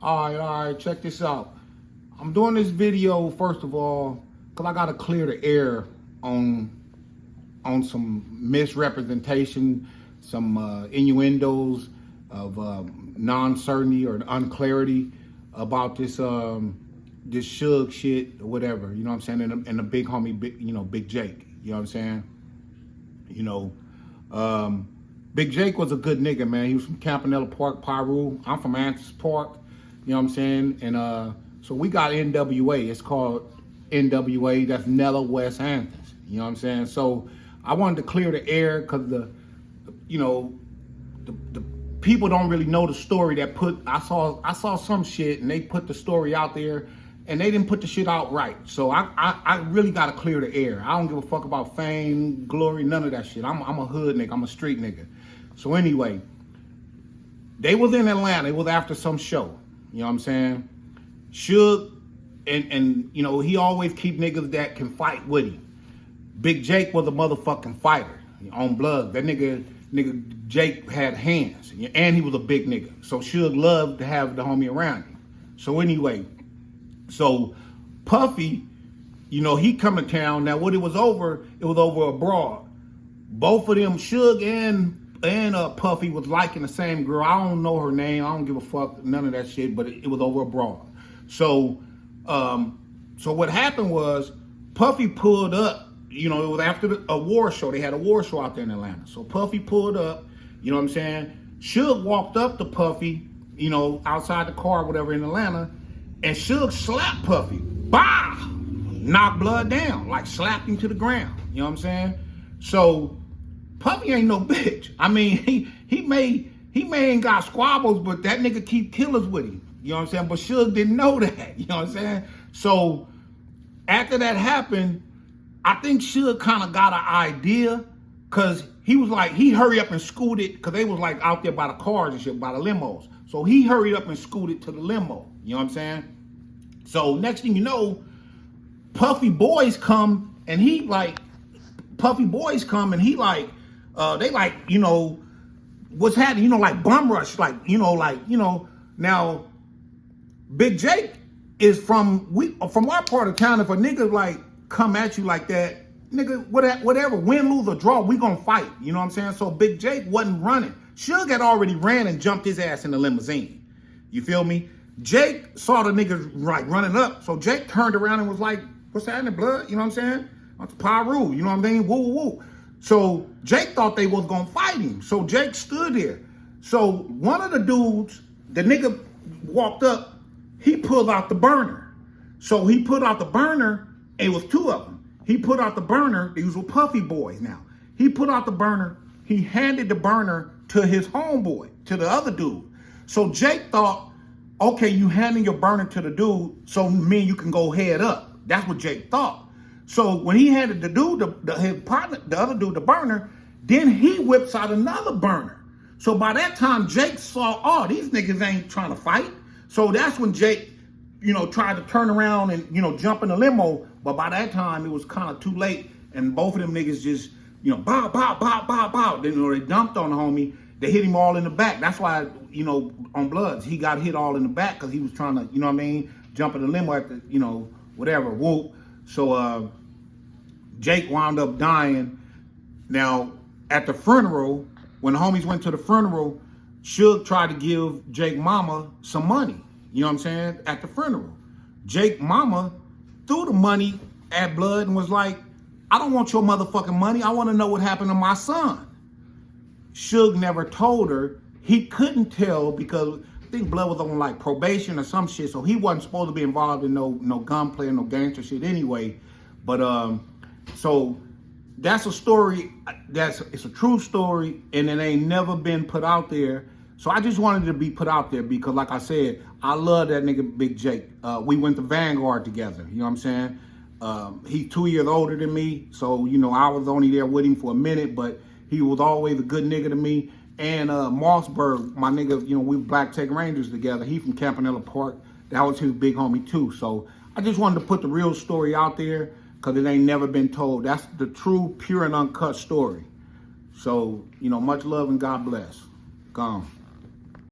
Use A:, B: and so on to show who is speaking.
A: All right, check this out. I'm doing this video, first of all, because I got to clear the air on some misrepresentation, some innuendos of non-certainty or unclarity about this this Suge shit or whatever, you know what I'm saying, and the big homie, Big Jake, you know what I'm saying? Big Jake was a good nigga, man. He was from Campanello Park, Piru. I'm from Antis Park, you know what I'm saying? And so we got NWA. It's called NWA. That's Nella West Antis, you know what I'm saying? So I wanted to clear the air because the people don't really know the story that I saw some shit and they put the story out there and they didn't put the shit out right. So I really got to clear the air. I don't give a fuck about fame, glory, none of that shit. I'm a hood nigga. I'm a street nigga. So anyway, they was in Atlanta. It was after some show. You know what I'm saying? Suge, and he always keep niggas that can fight with him. Big Jake was a motherfucking fighter on blood. That nigga Jake had hands, and he was a big nigga. So Suge loved to have the homie around him. So anyway, so Puffy, he come to town. Now what it was over abroad. Both of them, Suge and Puffy, was liking the same girl. I don't know her name. I don't give a fuck, none of that shit, but it was over abroad. So what happened was Puffy pulled up. It was after a war show. They had a war show out there in Atlanta. So Puffy pulled up, you know what I'm saying? Suge walked up to Puffy, outside the car or whatever in Atlanta, and Suge slapped Puffy. Bah! Knocked blood down, like slapped him to the ground. You know what I'm saying? So Puffy ain't no bitch. I mean, he may ain't got squabbles, but that nigga keep killers with him. You know what I'm saying? But Suge didn't know that. You know what I'm saying? So after that happened, I think Suge kind of got an idea, because he was like, he hurried up and scooted, because they was like out there by the cars and shit, by the limos. So he hurried up and scooted to the limo. You know what I'm saying? So next thing you know, Puffy boys come and he like, they like, what's happening? Like bum rush, now Big Jake is from our part of town. If a nigga like come at you like that, nigga, whatever, win, lose, or draw, we gonna fight. You know what I'm saying? So Big Jake wasn't running. Suge had already ran and jumped his ass in the limousine. You feel me? Jake saw the niggas like running up, so Jake turned around and was like, what's happening, blood? You know what I'm saying? That's Piru, you know what I mean? Woo, woo, woo. So Jake thought they was gonna fight him. So Jake stood there. So one of the dudes, the nigga walked up, he pulled out the burner. So he put out the burner, and it was two of them. He put out the burner, these were Puffy boys now. He put out the burner, he handed the burner to his homeboy, to the other dude. So Jake thought, okay, you handing your burner to the dude, so me and you can go head up. That's what Jake thought. So when he handed the dude, his partner, the other dude, the burner, then he whips out another burner. So by that time, Jake saw, oh, these niggas ain't trying to fight. So that's when Jake, tried to turn around and, jump in the limo. But by that time, it was kind of too late. And both of them niggas just, bow, bow, bow, bow, bow. Then, they dumped on the homie. They hit him all in the back. That's why, on Bloods, he got hit all in the back because he was trying to, jump in the limo at the, whatever, whoop. So Jake wound up dying. Now, at the funeral, when the homies went to the funeral, Suge tried to give Jake mama some money. You know what I'm saying? At the funeral. Jake mama threw the money at Blood and was like, I don't want your motherfucking money. I want to know what happened to my son. Suge never told her. He couldn't tell because I think Blood was on like probation or some shit, so he wasn't supposed to be involved in no gunplay, no gangster shit anyway. But so that's a story. It's a true story, and it ain't never been put out there. So I just wanted it to be put out there because, like I said, I love that nigga Big Jake. We went to Vanguard together. You know what I'm saying? He's 2 years older than me, so I was only there with him for a minute, but he was always a good nigga to me. And Mossberg, my nigga, we Black Tech Rangers together. He from Campanello Park. That was his big homie too. So I just wanted to put the real story out there because it ain't never been told. That's the true, pure, and uncut story. So, much love and God bless. Gone.